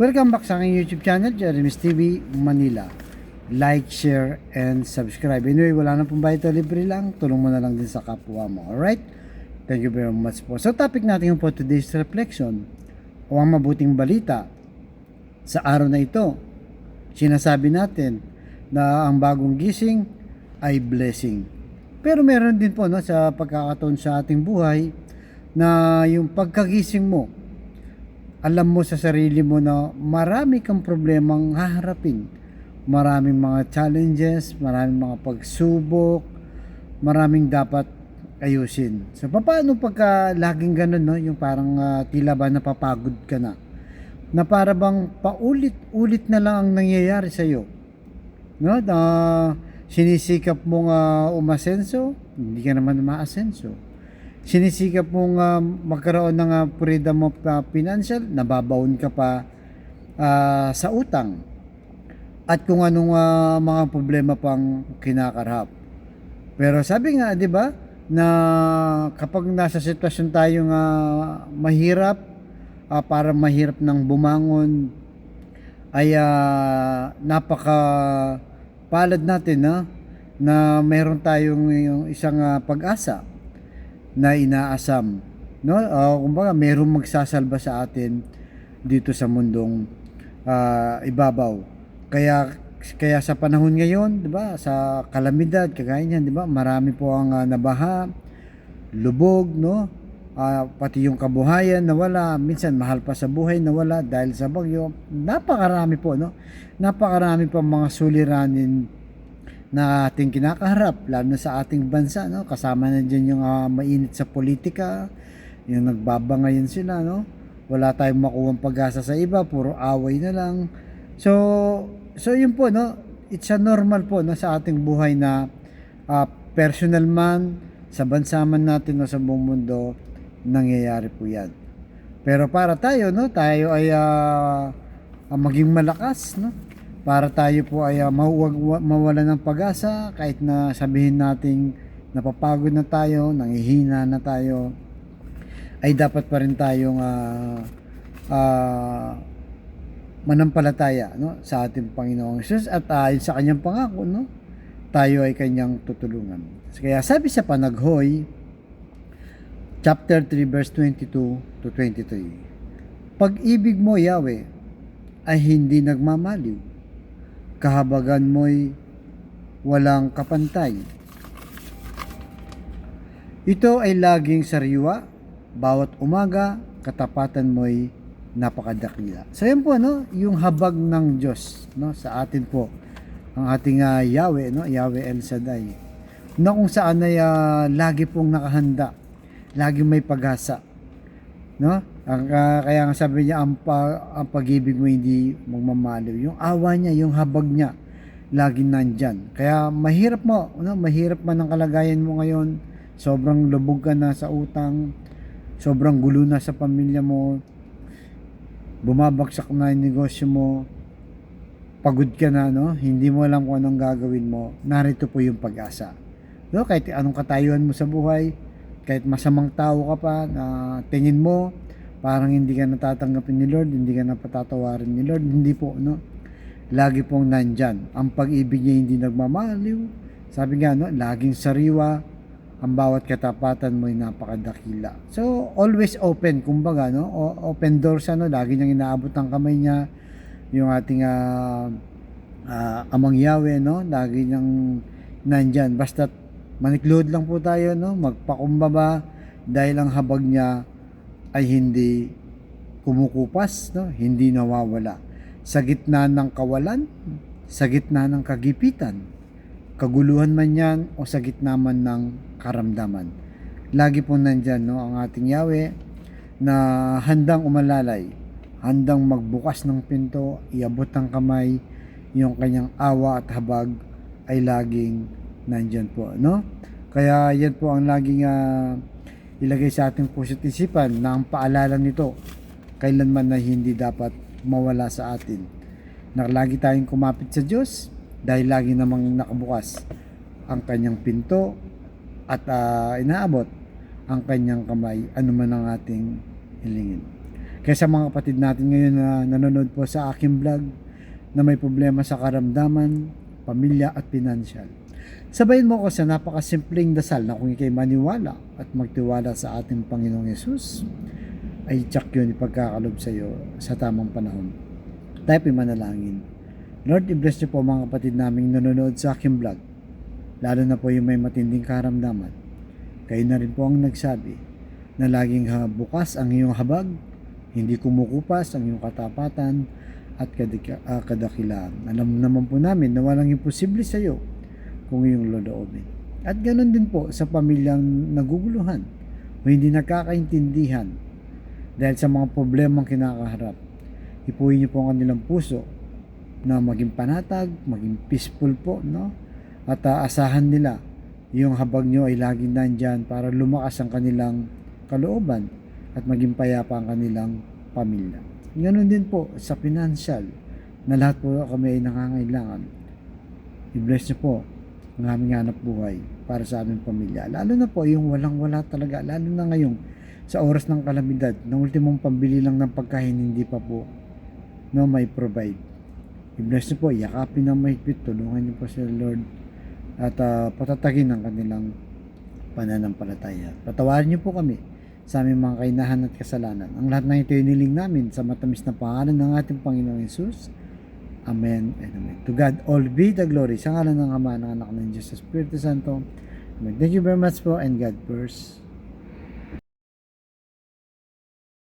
Welcome back sa aking YouTube channel, Jeremy's TV Manila. Like, share, and subscribe. Anyway, wala na pong bayad, libre lang. Tulong mo na lang din sa kapwa mo. Alright? Thank you very much po. So, topic natin po today's reflection o ang mabuting balita sa araw na ito. Sinasabi natin na ang bagong gising ay blessing. Pero meron din po sa pagkakataon sa ating buhay na yung pagkagising mo, alam mo sa sarili mo na marami kang problemang haharapin. Maraming mga challenges, maraming mga pagsubok, maraming dapat ayusin. So, paano pagka laging ganun, yung parang tila ba napapagod ka na? Na para bang paulit-ulit na lang ang nangyayari sa'yo. No? Na sinisikap mong umasenso, hindi ka naman maasenso. Sinisikap mong magkaroon ng freedom of financial, nababaon ka pa sa utang at kung anong mga problema pang kinakarap. Pero sabi nga, di ba, na kapag nasa sitwasyon tayong mahirap, para mahirap nang bumangon, ay napaka palad natin na meron tayong yung isang pag-asa na inaasam, no? Kumbaga merong magsasalba sa atin dito sa mundong ibabaw. Kaya sa panahon ngayon, 'di ba, sa kalamidad kagaya niyan, 'di ba? Marami po ang nabaha, lubog, no? Pati yung kabuhayan nawala, minsan mahal pa sa buhay nawala dahil sa bagyo. Napakarami po, no? Napakarami pa mga suliranin na ating kinakaharap, lalo na sa ating bansa, no? Kasama na dyan yung mainit sa politika, yung nagbabangayan sila, no? Wala tayong makuhang pag-asa sa iba, puro away na lang. So yun po, no? It's a normal po, no, sa ating buhay na personal man, sa bansa man natin o sa buong mundo, nangyayari po yan. Pero para tayo, no? Tayo ay maging malakas, no? Para tayo po ay mawala ng pag-asa kahit na sabihin nating napapagod na tayo, nanghihina na tayo, ay dapat pa rin tayong manampalataya, no, sa ating Panginoong Hesus at ayon sa kanyang pangako, no, tayo ay kanyang tutulungan. Kaya sabi sa Panaghoy chapter 3 verse 22 to 23, pag-ibig mo, Yahweh, ay hindi nagmamaliw, kahabagan mo'y walang kapantay. Ito ay laging sariwa, bawat umaga, katapatan mo'y napakadakila. So yan po, no, yung habag ng Diyos, no, sa atin po, ang ating Yahweh, no, Yahweh El Shaddai, na kung saan ay lagi pong nakahanda, lagi may pag-asa, no? Kaya nga sabi niya, ang pag-ibig mo hindi magmamaliw. Yung awa niya, yung habag niya, laging nandyan. Kaya mahirap mo, no? Mahirap man ang kalagayan mo ngayon, sobrang lubog ka na sa utang, sobrang gulo na sa pamilya mo, bumabagsak na yung negosyo mo, pagod ka na, no? Hindi mo alam kung anong gagawin mo, narito po yung pag-asa. No? Kahit anong katayuan mo sa buhay, kahit masamang tao ka pa, na tingin mo parang hindi ka natatanggapin ni Lord, hindi ka napatatawarin ni Lord, hindi po, no? Lagi pong nandyan. Ang pag-ibig niya hindi nagmamaliw. Sabi nga, no, laging sariwa, ang bawat katapatan mo ay napakadakila. So, always open, kumbaga, no? Open doors, lagi niyang inaabot ang kamay niya, yung ating Amang Yahweh, no? Lagi niyang nandyan. Basta maniklod lang po tayo, no? Magpakumbaba, dahil ang habag niya ay hindi kumukupas, no? Hindi nawawala. Sa gitna ng kawalan, sa gitna ng kagipitan, kaguluhan man yan o sa gitna man ng karamdaman, lagi po nandyan, no, ang ating Yahweh na handang umalalay, handang magbukas ng pinto, iabot ang kamay, yung kanyang awa at habag ay laging nandyan po, no? Kaya yan po ang laging ilagay sa ating puso't isipan, na ang paalala nito kailanman na hindi dapat mawala sa atin, na lagi tayong kumapit sa Diyos dahil lagi namang nakabukas ang kanyang pinto at inaabot ang kanyang kamay, anuman ang ating hilingin. Kaya sa mga kapatid natin ngayon na nanonood po sa aking vlog na may problema sa karamdaman, pamilya at pinansyal, sabayin mo ko sa napakasimpleng dasal na kung ikay maniwala at magtiwala sa ating Panginoong Yesus, ay tsak yun ipagkakalob sa iyo sa tamang panahon. Tayo manalangin. Lord, i-bless niyo po mga kapatid naming nanonood sa aking vlog, lalo na po yung may matinding karamdaman. Kayo na rin po ang nagsabi na laging bukas ang iyong habag, hindi kumukupas ang iyong katapatan at kadakilaan. Alam naman po namin na walang imposible sa iyo kung iyong loloobin. At ganoon din po sa pamilyang naguguluhan o hindi nakakaintindihan dahil sa mga problemang kinakaharap. Ipuhin niyo po ang kanilang puso na maging panatag, maging peaceful po, no? At asahan nila yung habag nyo ay laging nandyan para lumakas ang kanilang kalooban at maging payapa ang kanilang pamilya. Ganon din po sa financial na lahat po kami ay nangangailangan. I-bless nyo po ang aming hanap buhay para sa aming pamilya. Lalo na po yung walang-wala talaga, lalo na ngayong sa oras ng kalamidad, ng ultimong pambili lang ng pagkain, hindi pa po may provide. I-bless nyo po, yakapin ng mahigpit, tulungan nyo po sila Lord at patatagin ang kanilang pananampalataya. Patawarin niyo po kami sa aming mga kainahan at kasalanan. Ang lahat ng ito iniling namin sa matamis na pangalan ng ating Panginoong Yesus. Amen and amen. To God all be the glory. Sa ngalan ng Ama, ng Anak, ng Diyos, sa Espiritu Santo. Amen. Thank you very much po and God bless.